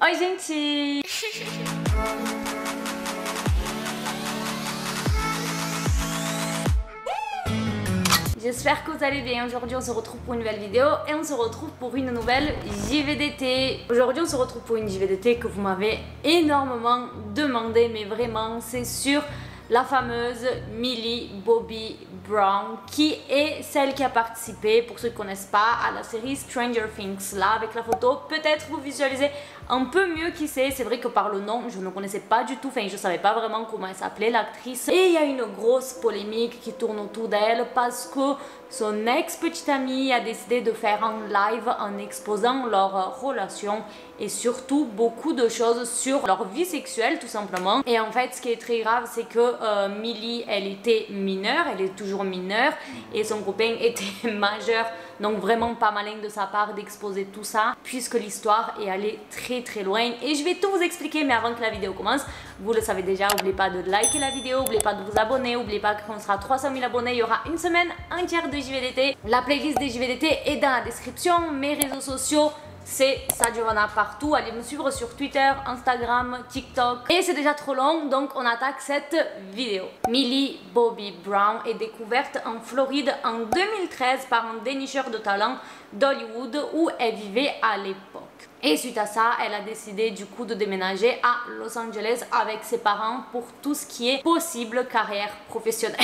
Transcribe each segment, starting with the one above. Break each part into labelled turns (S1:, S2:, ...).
S1: Oi gente! J'espère que vous allez bien. Aujourd'hui on se retrouve pour une nouvelle vidéo et on se retrouve pour une nouvelle JVDT. Aujourd'hui on se retrouve pour une JVDT que vous m'avez énormément demandé, mais vraiment c'est sur la fameuse Millie Bobby Brown, qui est celle qui a participé, pour ceux qui ne connaissent pas, à la série Stranger Things. Là avec la photo, peut-être vous visualisez un peu mieux qui c'est. C'est vrai que par le nom je ne connaissais pas du tout, enfin je savais pas vraiment comment elle s'appelait l'actrice. Et il y a une grosse polémique qui tourne autour d'elle parce que son ex-petite amie a décidé de faire un live en exposant leur relation et surtout beaucoup de choses sur leur vie sexuelle tout simplement. Et en fait ce qui est très grave, c'est que Millie, elle était mineure, elle est toujours mineure, et son copain était majeur, donc vraiment pas malin de sa part d'exposer tout ça puisque l'histoire est allée très loin. Et je vais tout vous expliquer, mais avant que la vidéo commence, vous le savez déjà, n'oubliez pas de liker la vidéo, n'oubliez pas de vous abonner, n'oubliez pas qu'on sera 300 000 abonnés, il y aura une semaine entière de JVDT. La playlist des JVDT est dans la description, mes réseaux sociaux, c'est Sagiovanna partout. Allez me suivre sur Twitter, Instagram, TikTok. Et c'est déjà trop long, donc on attaque cette vidéo. Millie Bobby Brown est découverte en Floride en 2013 par un dénicheur de talent d'Hollywood où elle vivait à l'époque. Et suite à ça, elle a décidé du coup de déménager à Los Angeles avec ses parents pour tout ce qui est possible carrière professionnelle.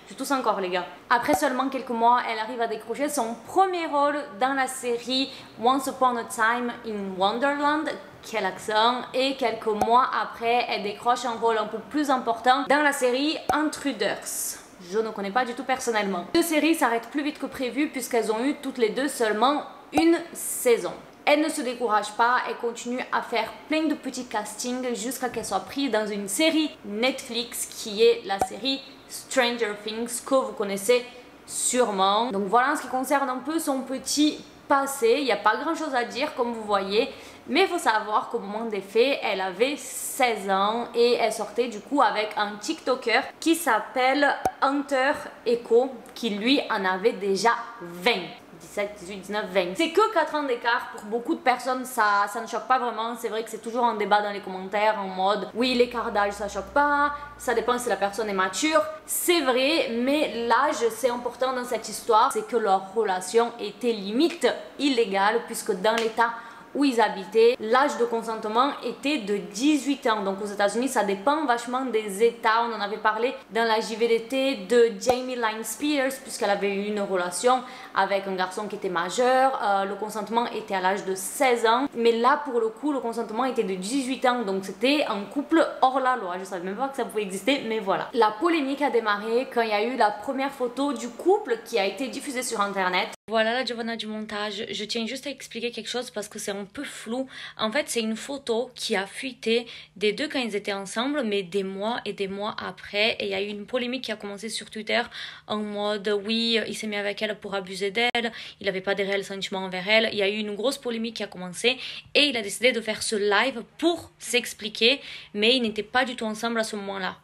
S1: Je tousse encore les gars. Après seulement quelques mois, elle arrive à décrocher son premier rôle dans la série Once Upon a Time in Wonderland. Quel accent! Et quelques mois après, elle décroche un rôle un peu plus important dans la série Intruders. Je ne connais pas du tout personnellement. Les deux séries s'arrêtent plus vite que prévu puisqu'elles ont eu toutes les deux seulement une saison. Elle ne se décourage pas, elle continue à faire plein de petits castings jusqu'à qu'elle soit prise dans une série Netflix qui est la série Stranger Things, que vous connaissez sûrement. Donc voilà en ce qui concerne un peu son petit passé. Il n'y a pas grand chose à dire comme vous voyez, mais il faut savoir qu'au moment des faits, elle avait 16 ans et elle sortait du coup avec un TikToker qui s'appelle Hunter Echo, qui lui en avait déjà 20. 17, 18, 19, 20. C'est que 4 ans d'écart. Pour beaucoup de personnes, ça ne choque pas vraiment. C'est vrai que c'est toujours un débat dans les commentaires en mode oui, l'écart d'âge ça choque pas, ça dépend si la personne est mature. C'est vrai, mais l'âge c'est important dans cette histoire. C'est que leur relation était limite illégale puisque dans l'état où ils habitaient, l'âge de consentement était de 18 ans. Donc aux États-Unis, ça dépend vachement des États. On en avait parlé dans la JVDT de Jamie Lynn Spears, puisqu'elle avait eu une relation avec un garçon qui était majeur. Le consentement était à l'âge de 16 ans. Mais là, pour le coup, le consentement était de 18 ans. Donc c'était un couple hors la loi. Je savais même pas que ça pouvait exister, mais voilà. La polémique a démarré quand il y a eu la première photo du couple qui a été diffusée sur Internet. Voilà la Giovanna du montage. Je tiens juste à expliquer quelque chose parce que c'est un peu flou. En fait, c'est une photo qui a fuité des deux quand ils étaient ensemble, mais des mois et des mois après. Et il y a eu une polémique qui a commencé sur Twitter en mode oui, il s'est mis avec elle pour abuser d'elle, il n'avait pas de réels sentiments envers elle. Il y a eu une grosse polémique qui a commencé et il a décidé de faire ce live pour s'expliquer, mais ils n'étaient pas du tout ensemble à ce moment-là.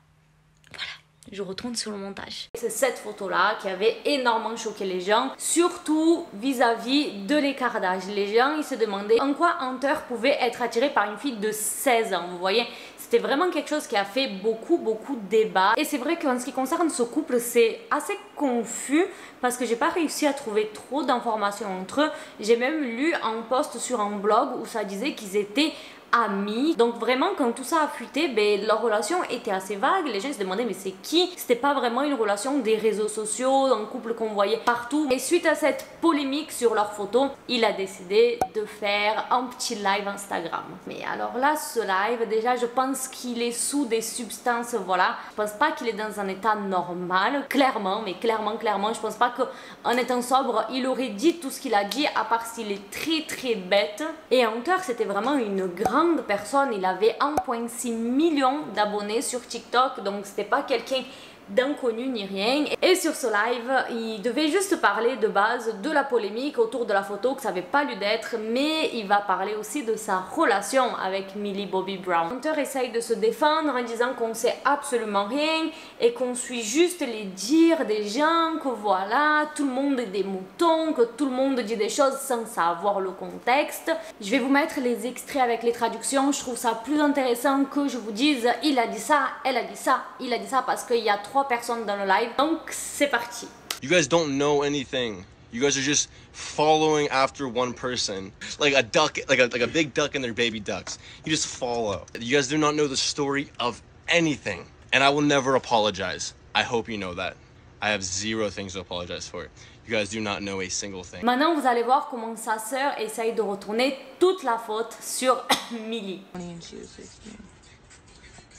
S1: Voilà. Je retourne sur le montage. C'est cette photo-là qui avait énormément choqué les gens, surtout vis-à-vis de l'écart d'âge. Les gens, ils se demandaient en quoi Hunter pouvait être attiré par une fille de 16 ans. Vous voyez, c'était vraiment quelque chose qui a fait beaucoup de débats. Et c'est vrai qu'en ce qui concerne ce couple, c'est assez confus parce que j'ai pas réussi à trouver trop d'informations entre eux. J'ai même lu un post sur un blog où ça disait qu'ils étaient amis. Donc vraiment quand tout ça a fuité, ben, leur relation était assez vague. Les gens se demandaient mais c'est qui? C'était pas vraiment une relation des réseaux sociaux, un couple qu'on voyait partout. Et suite à cette polémique sur leurs photos, il a décidé de faire un petit live Instagram. Mais alors là, ce live, déjà je pense qu'il est sous des substances, voilà. Je pense pas qu'il est dans un état normal, clairement, mais clairement, je pense pas qu'en étant sobre, il aurait dit tout ce qu'il a dit, à part s'il est très bête. Et Hunter, c'était vraiment une grande personne. Il avait 1,6 million d'abonnés sur TikTok, donc c'était pas quelqu'un d'inconnu ni rien. Et sur ce live, il devait juste parler de base de la polémique autour de la photo, que ça n'avait pas lieu d'être, mais il va parler aussi de sa relation avec Millie Bobby Brown. Hunter essaye de se défendre en disant qu'on sait absolument rien et qu'on suit juste les dires des gens, que voilà, tout le monde est des moutons, que tout le monde dit des choses sans savoir le contexte. Je vais vous mettre les extraits avec les traductions, je trouve ça plus intéressant que je vous dise il a dit ça, elle a dit ça, il a dit ça, parce qu'il y a 3 personnes dans le live, donc c'est parti.
S2: You guys don't know anything. You guys are just following after one person, like a duck, like a big duck and their baby ducks. You just follow. You guys do not know the story of anything, and I will never apologize. I hope you know that. I have 0 things to apologize for. You guys do not know a single thing.
S1: Maintenant, vous allez voir comment sa sœur essaye de retourner toute la faute sur Millie.
S3: And she was 16.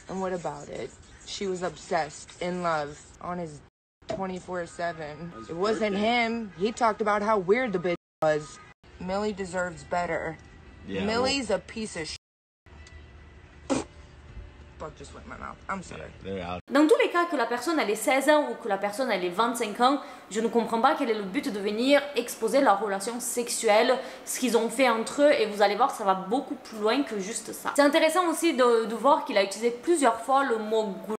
S3: And what about it? She was obsessed, in love, on his 24/7. It wasn't him. He talked about how weird the bitch was. Millie deserves better.
S2: Yeah,
S3: Millie's a piece of shit. Bug just went in my mouth. I'm sorry.
S2: They're out.
S1: Dans tous les cas, que la personne elle ait 16 ans ou que la personne elle ait 25 ans, je ne comprends pas quel est le but de venir exposer leur relation sexuelle, ce qu'ils ont fait entre eux, et vous allez voir, ça va beaucoup plus loin que juste ça. C'est intéressant aussi de voir qu'il a utilisé plusieurs fois le mot goulou.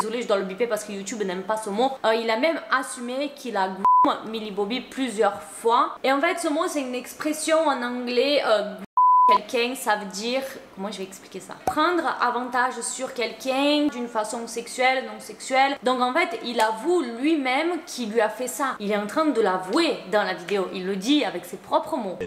S1: Désolée, je dois le biper parce que YouTube n'aime pas ce mot. Il a même assumé qu'il a goulou Millie Bobby plusieurs fois. Et en fait, ce mot, c'est une expression en anglais. Quelqu'un, ça veut dire, comment je vais expliquer ça? Prendre avantage sur quelqu'un d'une façon sexuelle, non sexuelle. Donc en fait, il avoue lui-même qu'il lui a fait ça. Il est en train de l'avouer dans la vidéo. Il le dit avec ses propres mots.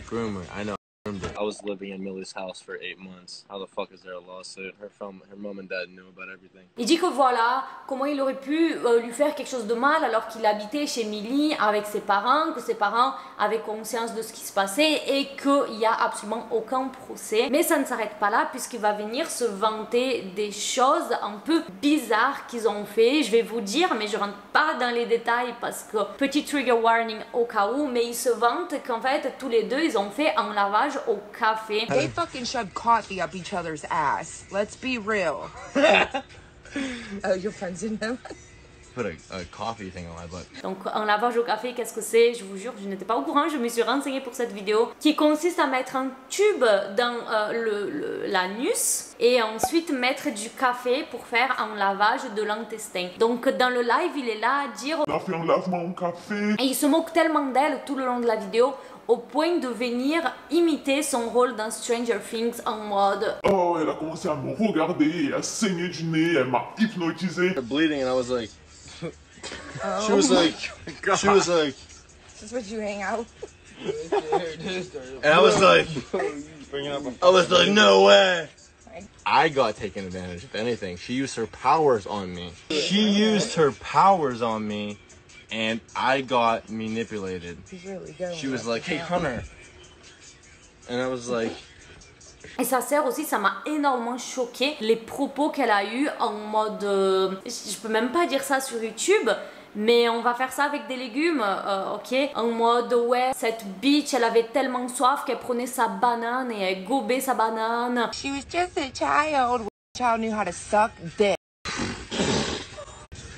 S2: Groomer, I know. I was living in Millie's house for 8 months. How the fuck is there a lawsuit? Her mom and dad knew about everything.
S1: Il dit que voilà, comment il aurait pu lui faire quelque chose de mal alors qu'il habitait chez Millie avec ses parents, que ses parents avaient conscience de ce qui se passait et qu'il n'y a absolument aucun procès. Mais ça ne s'arrête pas là puisqu'il va venir se vanter des choses un peu bizarres qu'ils ont fait. Je vais vous dire, mais je rentre pas dans les détails parce que petit trigger warning au cas où, mais il se vante qu'en fait tous les deux ils ont fait un lavage au café.
S3: They fucking shoved coffee up each other's ass. Let's be real. Oh, your friends in them?
S2: Put a coffee thing on my butt.
S1: Donc un lavage au café, qu'est-ce que c'est? Je vous jure, je n'étais pas au courant, je me suis renseignée pour cette vidéo, qui consiste à mettre un tube dans l'anus et ensuite mettre du café pour faire un lavage de l'intestin. Donc dans le live, il est là à dire...
S4: On a fait un lavement au café.
S1: Et il se moque tellement d'elle tout le long de la vidéo, au point de venir imiter son rôle dans Stranger Things en mode...
S4: Oh, elle a commencé à me regarder et à saigner du nez, elle m'a hypnotisé.
S2: Bleeding, and I was like...
S3: Oh,
S2: She was like...
S3: this is what you hang out.
S2: And I was like, no way. I got taken advantage of. Anything. She used her powers on me. She used her powers on me, and I got manipulated.
S3: He's really good.
S2: She was like, hey, Hunter. And I was like...
S1: Et sa sœur aussi, ça m'a énormément choqué les propos qu'elle a eu en mode... je peux même pas dire ça sur YouTube, mais on va faire ça avec des légumes, ok? En mode, ouais, cette bitch, elle avait tellement soif qu'elle prenait sa banane et elle gobait sa banane.
S3: She was just a child. Child knew how to suck dick.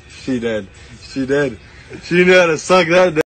S2: She did. She did. She knew how to suck that dick.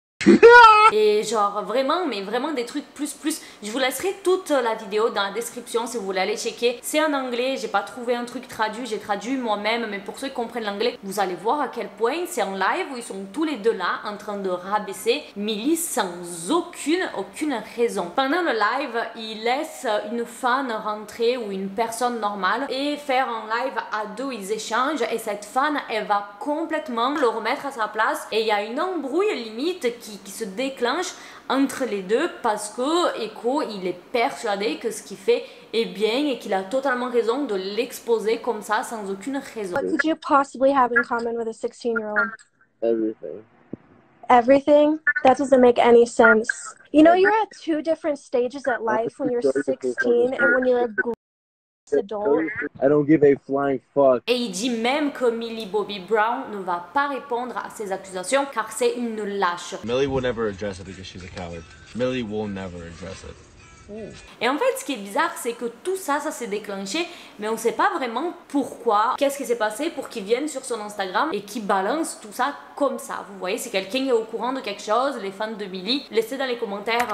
S1: Et genre vraiment, mais vraiment des trucs plus. Je vous laisserai toute la vidéo dans la description si vous voulez aller checker. C'est en anglais, j'ai pas trouvé un truc traduit, j'ai traduit moi-même, mais pour ceux qui comprennent l'anglais, vous allez voir à quel point c'est en live où ils sont tous les deux là en train de rabaisser Millie sans aucune raison. Pendant le live, il laisse une fan rentrer ou une personne normale et faire un live à deux, ils échangent et cette fan, elle va complètement le remettre à sa place et il y a une embrouille limite qui se déclenche entre les deux parce que Eko il est persuadé que ce qu'il fait est bien et qu'il a totalement raison de l'exposer comme ça sans aucune raison.
S5: What could you possibly have in common with a 16-year-old?
S6: Everything.
S5: Everything? That doesn't make any sense. You know, you're at 2 different stages at life when you're 16 and when you're a grown adult.
S6: I don't give a flying fuck.
S1: Et il dit même que Millie Bobby Brown ne va pas répondre à ces accusations car c'est une lâche.
S2: Millie will never address it because she's a coward. Millie will never address it.
S1: Et en fait, ce qui est bizarre, c'est que tout ça, ça s'est déclenché, mais on sait pas vraiment pourquoi, qu'est-ce qui s'est passé pour qu'il vienne sur son Instagram et qu'il balance tout ça comme ça. Vous voyez, si quelqu'un est au courant de quelque chose, les fans de Millie, laissez dans les commentaires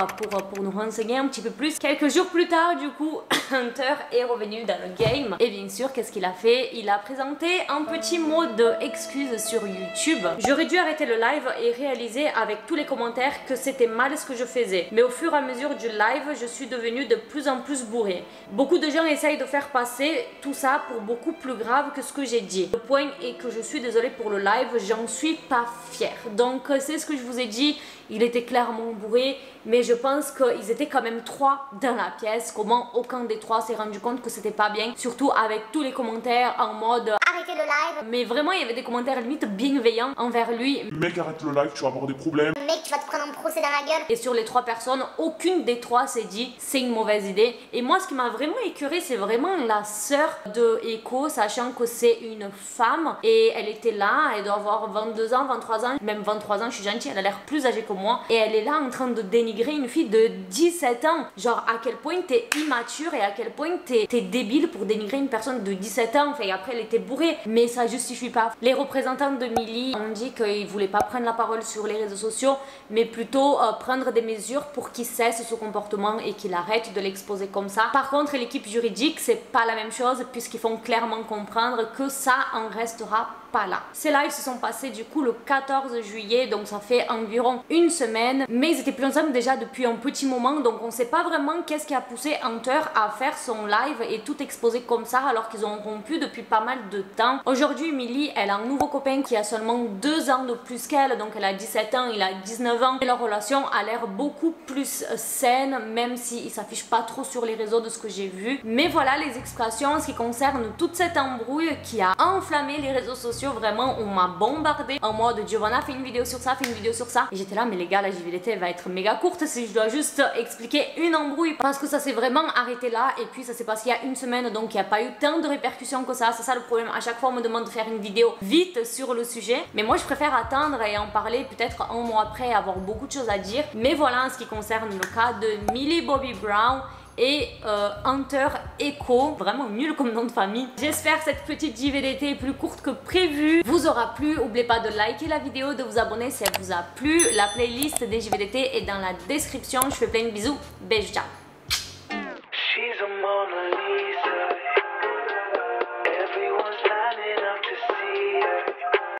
S1: pour nous renseigner un petit peu plus. Quelques jours plus tard, du coup, Hunter est revenu dans le game. Et bien sûr, qu'est-ce qu'il a fait? Il a présenté un petit mot d'excuse sur YouTube. J'aurais dû arrêter le live et réaliser avec tous les commentaires que c'était mal ce que je faisais. Mais au fur et à mesure du live, je suis devenue de plus en plus bourrée. Beaucoup de gens essayent de faire passer tout ça pour beaucoup plus grave que ce que j'ai dit. Le point est que je suis désolée pour le live, j'en suis pas fière. Donc c'est ce que je vous ai dit, il était clairement bourré, mais je pense qu'ils étaient quand même 3 dans la pièce. Comment aucun des 3 s'est rendu compte que c'était pas bien, surtout avec tous les commentaires en mode arrêtez le live. Mais vraiment, il y avait des commentaires limite bienveillants envers lui.
S4: Mec, arrête le live, tu vas avoir des problèmes.
S7: Mec, tu vas te prendre un procès dans la gueule.
S1: Et sur les 3 personnes, aucune des 3 s'est dit c'est une mauvaise idée. Et moi, ce qui m'a vraiment écœuré, c'est vraiment la sœur de Echo, sachant que c'est une femme et elle était là, elle doit avoir 22 ans, 23 ans, même 23 ans, je suis gentille, elle a l'air plus âgée que moi. Et elle est là en train de dénigrer une fille de 17 ans. Genre à quel point t'es immature et à quel point t'es débile pour dénigrer une personne de 17 ans. Enfin, après, elle était bourrée, mais ça justifie pas. Les représentants de Millie ont dit qu'ils voulaient pas prendre la parole sur les réseaux sociaux, mais plutôt prendre des mesures pour qu'il cesse ce comportement et qu'il arrête de l'exposer comme ça. Par contre, l'équipe juridique, c'est pas la même chose puisqu'ils font clairement comprendre que ça en restera pas là. Ces lives se sont passés du coup le 14 juillet, donc ça fait environ une semaine, mais ils étaient plus ensemble déjà depuis un petit moment, donc on sait pas vraiment qu'est-ce qui a poussé Hunter à faire son live et tout exposer comme ça alors qu'ils ont rompu depuis pas mal de temps. Aujourd'hui, Millie, elle a un nouveau copain qui a seulement 2 ans de plus qu'elle, donc elle a 17 ans, il a 19 ans, et leur relation a l'air beaucoup plus saine, même s'il s'affiche pas trop sur les réseaux de ce que j'ai vu. Mais voilà les explications en ce qui concerne toute cette embrouille qui a enflammé les réseaux sociaux. Vraiment, on m'a bombardé en mode Giovanna fait une vidéo sur ça, fait une vidéo sur ça. Et j'étais là, mais les gars, la JVDT va être méga courte si je dois juste expliquer une embrouille. Parce que ça s'est vraiment arrêté là. Et puis ça s'est passé il y a une semaine, donc il n'y a pas eu tant de répercussions que ça. C'est ça le problème. À chaque fois, on me demande de faire une vidéo vite sur le sujet. Mais moi, je préfère attendre et en parler peut-être un mois après, avoir beaucoup de choses à dire. Mais voilà en ce qui concerne le cas de Millie Bobby Brown et Hunter Echo, vraiment nul comme nom de famille. J'espère que cette petite JVDT est plus courte que prévu vous aura plu. N'oubliez pas de liker la vidéo, de vous abonner si elle vous a plu. La playlist des JVDT est dans la description. Je fais plein de bisous, beijo, ciao.